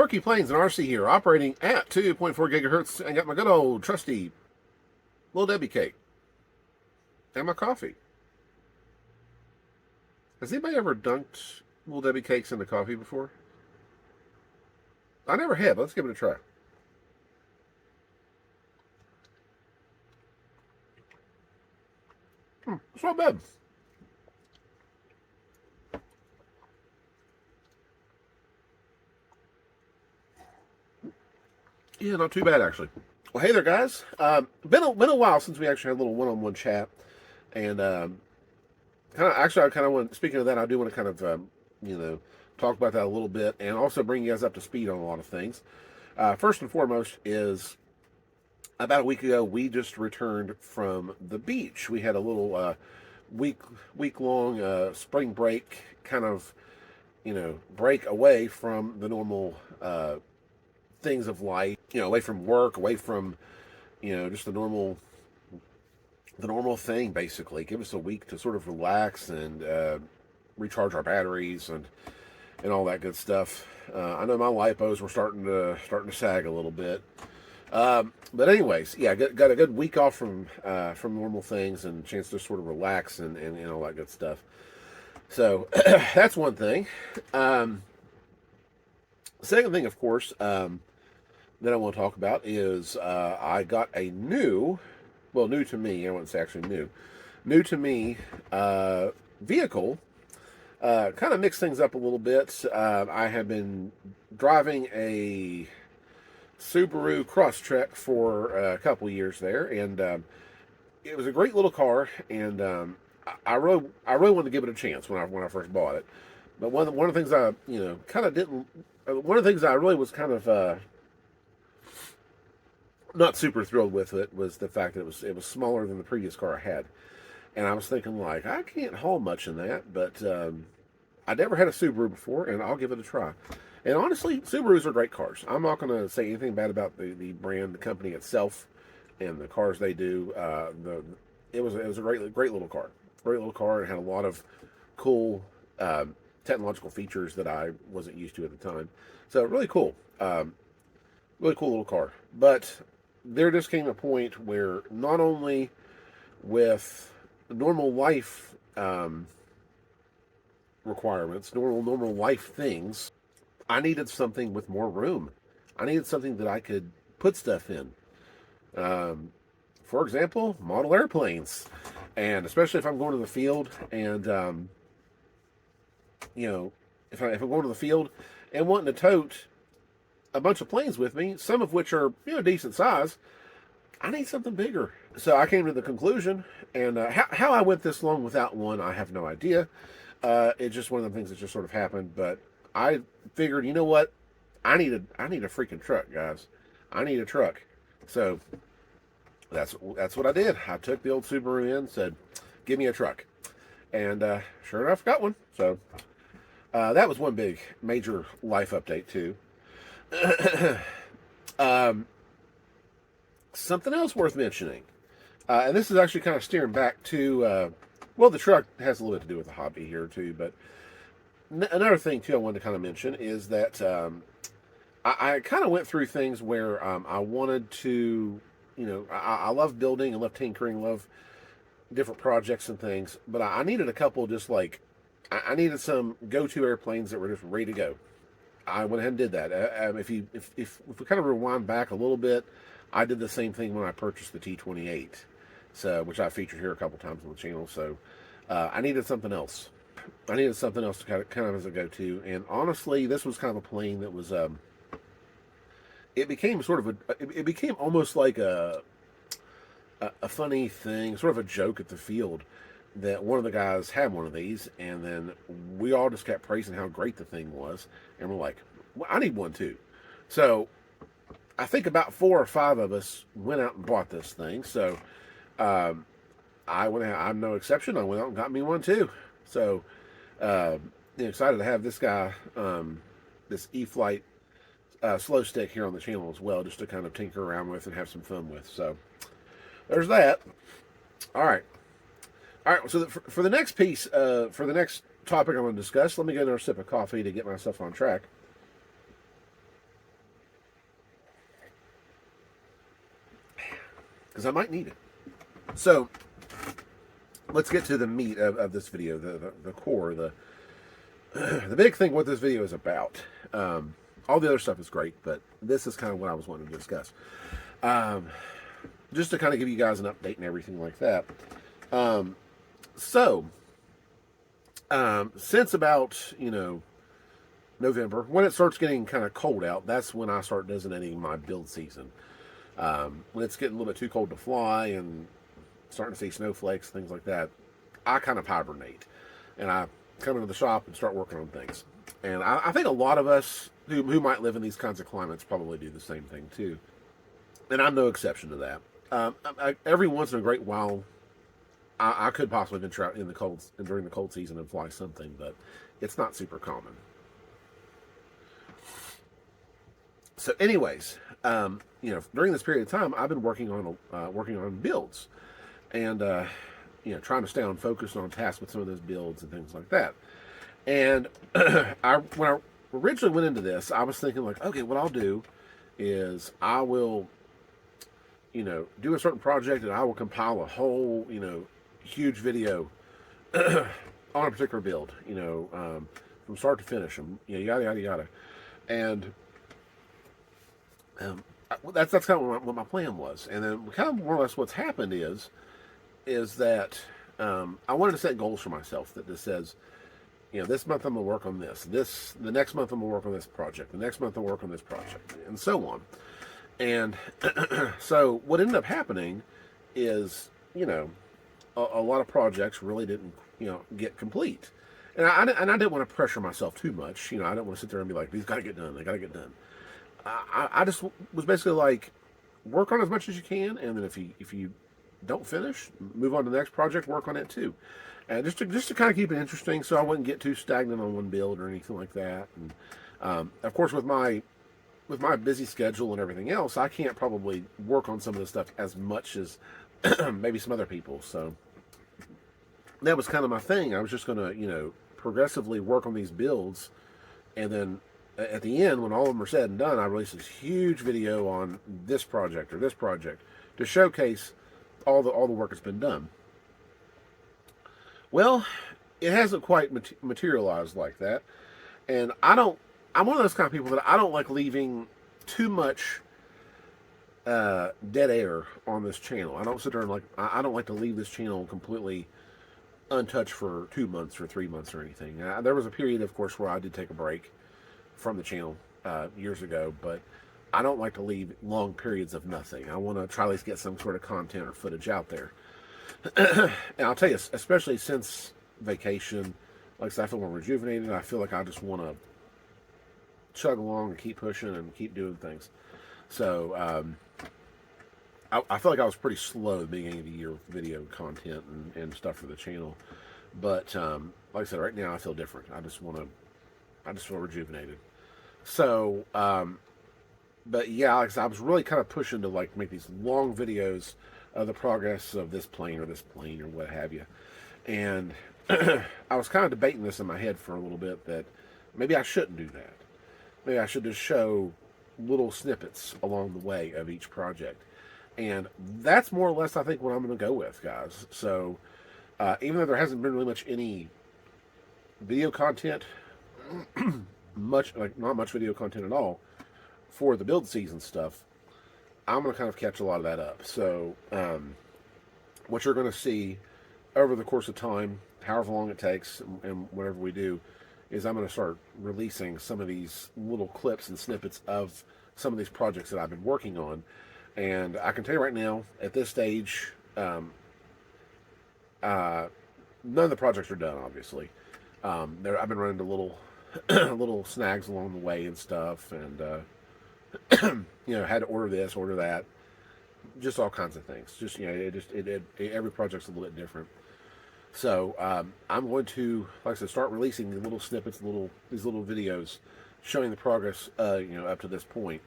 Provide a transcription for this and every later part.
Perkyplanes and RC here, operating at 2.4 gigahertz. I got my good old trusty Little Debbie cake and my coffee. Has anybody ever dunked Little Debbie cakes into coffee before? I never have. Let's give it a try. It's not bad. Yeah, not too bad actually. Well, hey there, guys. Been a while since we actually had a little one-on-one chat, and I kind of want. Speaking of that, I do want to kind of talk about that a little bit, and also bring you guys up to speed on a lot of things. First and foremost is about a week ago we just returned from the beach. We had a little week long spring break kind of break away from the normal things of life, away from work, away from just the normal thing. Basically, give us a week to sort of relax and recharge our batteries and all that good stuff. I know my lipos were starting to sag a little bit, but anyways, yeah, got a good week off from normal things and a chance to sort of relax and all that good stuff. So that's one thing. Second thing, of course, that I want to talk about is I got a new to me, I wouldn't say actually new to me vehicle. Kind of mix things up a little bit. I have been driving a Subaru Crosstrek for a couple years there, and it was a great little car, and I really wanted to give it a chance when I first bought it. But one of the things I kind of didn't. One of the things I really was kind of not super thrilled with it was the fact that it was smaller than the previous car I had, and I was thinking like I can't haul much in that, but I never had a Subaru before, and I'll give it a try. And honestly, Subarus are great cars. I'm not going to say anything bad about the brand, the company itself, and the cars they do. It was a great little car, It had a lot of cool technological features that I wasn't used to at the time. So really cool little car. But there just came a point where not only with normal life requirements, normal life things, I needed something with more room. I needed something that I could put stuff in. For example, model airplanes. And especially if I'm going to the field and if I'm going to the field and wanting to tote a bunch of planes with me, some of which are decent size, I need something bigger. So I came to the conclusion, and how I went this long without one, I have no idea. It's just one of the things that just sort of happened. But I figured, you know what, I need a freaking truck, guys. I need a truck. So that's what I did. I took the old Subaru in, said, give me a truck, and sure enough, got one. So that was one big major life update too. Something else worth mentioning, and this is actually kind of steering back to the truck has a little bit to do with the hobby here too, but another thing too I wanted to kind of mention is that I kind of went through things where I wanted to, I love building, I love tinkering, love different projects and things, but I needed a couple just like I needed some go-to airplanes that were just ready to go. I went ahead and did that. If we kind of rewind back a little bit, I did the same thing when I purchased the T-28, which I featured here a couple times on the channel. So I needed something else. I needed something else to kind of as a go-to. And honestly, this was kind of a plane that was. It became it became almost like a funny thing, sort of a joke at the field, that one of the guys had one of these, and then we all just kept praising how great the thing was, and we're like, well, I need one too. So I think about 4 or 5 of us went out and bought this thing. So I went out, I'm no exception. I went out and got me one too. So excited to have this guy, this E-Flight slow stick here on the channel as well, just to kind of tinker around with and have some fun with. So there's that. All right. So for the next piece, for the next topic I'm going to discuss, let me get another sip of coffee to get myself on track. because I might need it. So let's get to the meat of this video, the core, the big thing what this video is about. All the other stuff is great, but this is kind of what I was wanting to discuss. Just to kind of give you guys an update and everything like that. Since about, November, when it starts getting kind of cold out, that's when I start designating my build season. When it's getting a little bit too cold to fly and starting to see snowflakes, things like that, I kind of hibernate. And I come into the shop and start working on things. And I think a lot of us who might live in these kinds of climates probably do the same thing too. And I'm no exception to that. Every once in a great while, I could possibly venture out in the cold during the cold season and fly something, but it's not super common. So, anyways, during this period of time, I've been working on builds, and trying to stay on focus on task with some of those builds and things like that. And when I originally went into this, I was thinking like, okay, what I'll do is I will, do a certain project, and I will compile a whole, huge video on a particular build, from start to finish, and yada yada yada, and that's kind of what my plan was. And then kind of more or less what's happened is that I wanted to set goals for myself that says, this month I'm going to work on this. The next month I'm going to work on this project. The next month I'll work on this project, and so on. And so what ended up happening is, a lot of projects really didn't, get complete. And I didn't want to pressure myself too much. I didn't want to sit there and be like, these got to get done. They got to get done. I just was basically like, work on as much as you can, and then if you don't finish, move on to the next project, work on it too. And just to kind of keep it interesting, so I wouldn't get too stagnant on one build or anything like that. And of course, with my busy schedule and everything else, I can't probably work on some of this stuff as much as maybe some other people. So that was kind of my thing. I was just going to, progressively work on these builds, and then at the end, when all of them are said and done, I release this huge video on this project or this project to showcase all the work that's been done. Well, it hasn't quite materialized like that, and I'm one of those kind of people that I don't like leaving too much dead air on this channel. I don't sit there and I don't like to leave this channel completely untouched for 2 months or 3 months or anything. There was a period, of course, where I did take a break from the channel years ago, but I don't like to leave long periods of nothing. I want to try at least get some sort of content or footage out there. And I'll tell you, especially since vacation, like I said, I feel more rejuvenated. I feel like I just want to chug along and keep pushing and keep doing things. So I feel like I was pretty slow at the beginning of the year with video content and stuff for the channel. But like I said, right now I feel different. I just feel rejuvenated. So, but yeah, like I said, I was really kind of pushing to make these long videos of the progress of this plane or what have you. And I was kind of debating this in my head for a little bit, that maybe I shouldn't do that. Maybe I should just show little snippets along the way of each project. And that's more or less, I think, what I'm going to go with, guys. So, even though there hasn't been really much any video content, not much video content at all for the build season stuff, I'm going to kind of catch a lot of that up. So, what you're going to see over the course of time, however long it takes, and whatever we do, is I'm going to start releasing some of these little clips and snippets of some of these projects that I've been working on. And I can tell you right now, at this stage, none of the projects are done, obviously. I've been running into little snags along the way and stuff, and had to order this, order that, just all kinds of things. Just every project's a little bit different. So I'm going to, like I said, start releasing the little snippets, these little videos showing the progress, up to this point,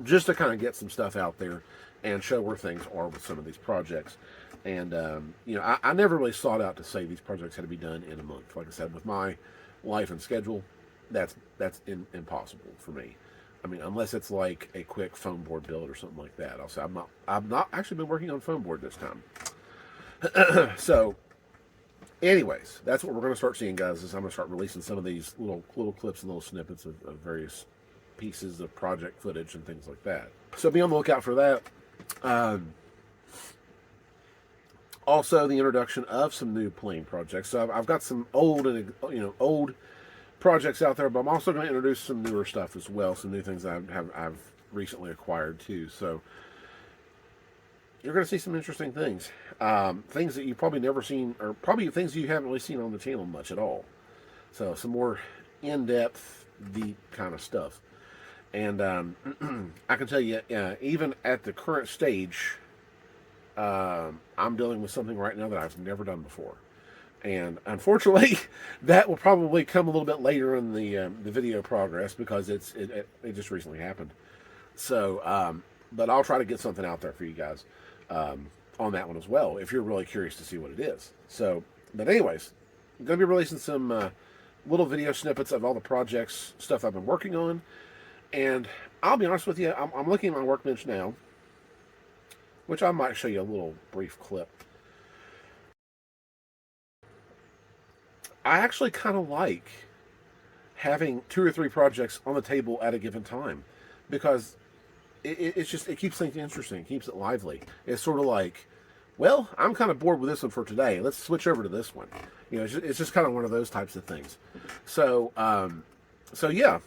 just to kind of get some stuff out there and show where things are with some of these projects. And I never really sought out to say these projects had to be done in a month. Like I said, with my life and schedule, that's impossible for me. I mean, unless it's like a quick foam board build or something like that. I'll say I've not actually been working on foam board this time. So, anyways, that's what we're going to start seeing, guys. Is I'm going to start releasing some of these little clips and little snippets of various pieces of project footage and things like that. So be on the lookout for that. Also, the introduction of some new plane projects. So I've got some old projects out there, but I'm also going to introduce some newer stuff as well. Some new things I've recently acquired too. So you're going to see some interesting things, things that you've probably never seen, or probably things you haven't really seen on the channel much at all. So some more in-depth, deep kind of stuff. And I can tell you, even at the current stage, I'm dealing with something right now that I've never done before. And unfortunately, that will probably come a little bit later in the video progress because it just recently happened. So, but I'll try to get something out there for you guys on that one as well, if you're really curious to see what it is. So, but anyways, I'm going to be releasing some little video snippets of all the projects, stuff I've been working on. And I'll be honest with you, I'm looking at my workbench now, which I might show you a little brief clip. I actually kind of like having 2 or 3 projects on the table at a given time, because it keeps things interesting, it keeps it lively. It's sort of like, well, I'm kind of bored with this one for today. Let's switch over to this one. You know, it's just kind of one of those types of things. So, yeah,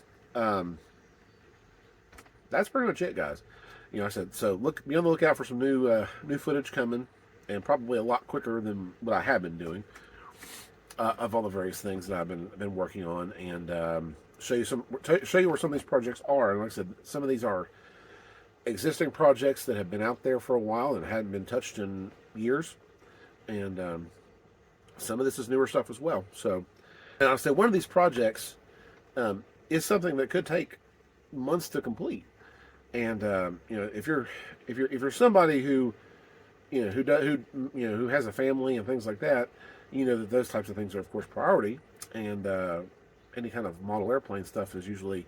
that's pretty much it, guys. You know, I said, so be on the lookout for some new footage coming, and probably a lot quicker than what I have been doing, of all the various things that I've been working on, and show you where some of these projects are. And like I said, some of these are existing projects that have been out there for a while and hadn't been touched in years, and some of this is newer stuff as well. So, and I said one of these projects is something that could take months to complete. And you know, if you're somebody who who has a family and things like that, you know that those types of things are of course priority, and any kind of model airplane stuff is usually,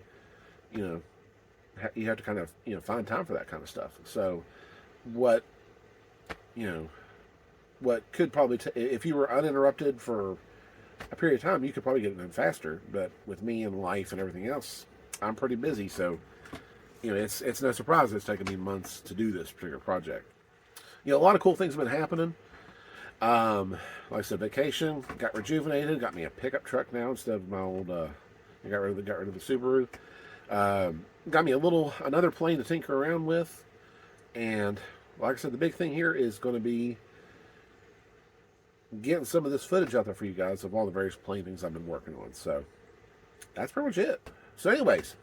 you have to kind of find time for that kind of stuff. So what could probably if you were uninterrupted for a period of time, you could probably get it done faster. But with me and life and everything else, I'm pretty busy, so it's no surprise it's taken me months to do this particular project. A lot of cool things have been happening. Like I said, vacation, got rejuvenated, got me a pickup truck now instead of my old, I got rid of the Subaru. Got me another plane to tinker around with. And like I said, the big thing here is going to be getting some of this footage out there for you guys of all the various plane things I've been working on. So that's pretty much it. So anyways,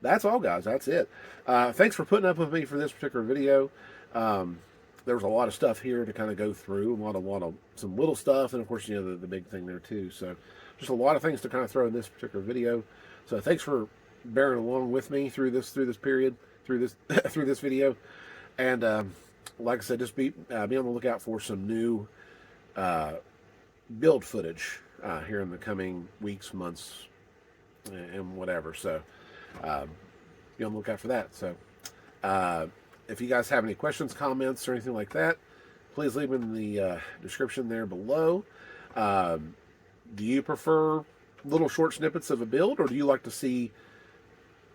that's all, guys. That's it. Thanks for putting up with me for this particular video. There was a lot of stuff here to kind of go through, a lot of some little stuff, and of course, the big thing there too. So just a lot of things to kind of throw in this particular video. So thanks for bearing along with me through this period, through this video. And like I said, just be on the lookout for some new build footage here in the coming weeks, months, and whatever. So be on the lookout for that. So if you guys have any questions, comments, or anything like that, please leave them in the description there below. Do you prefer little short snippets of a build, or do you like to see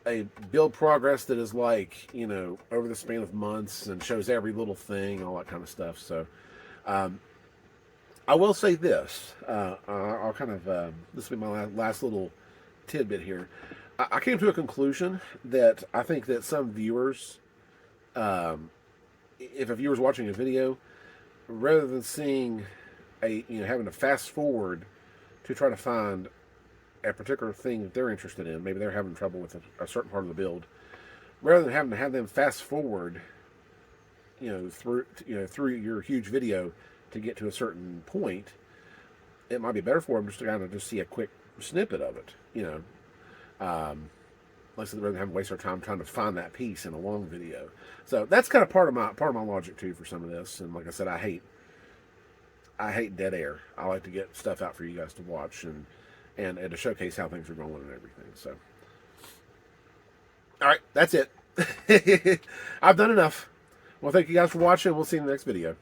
a build progress that is like, over the span of months and shows every little thing, all that kind of stuff? So I will say this. I'll kind of, this will be my last little tidbit here. I came to a conclusion that I think that some viewers, if a viewer's watching a video, rather than seeing having to fast forward to try to find a particular thing that they're interested in, maybe they're having trouble with a certain part of the build, rather than having to have them fast forward, through your huge video to get to a certain point, it might be better for them just to kind of just see a quick snippet of it, like I said, rather than have to waste our time trying to find that piece in a long video. So that's kind of part of my logic too for some of this. And like I said, I hate dead air. I like to get stuff out for you guys to watch and to showcase how things are going and everything. So All right, that's it. I've done enough. Well, thank you guys for watching. We'll see you in the next video.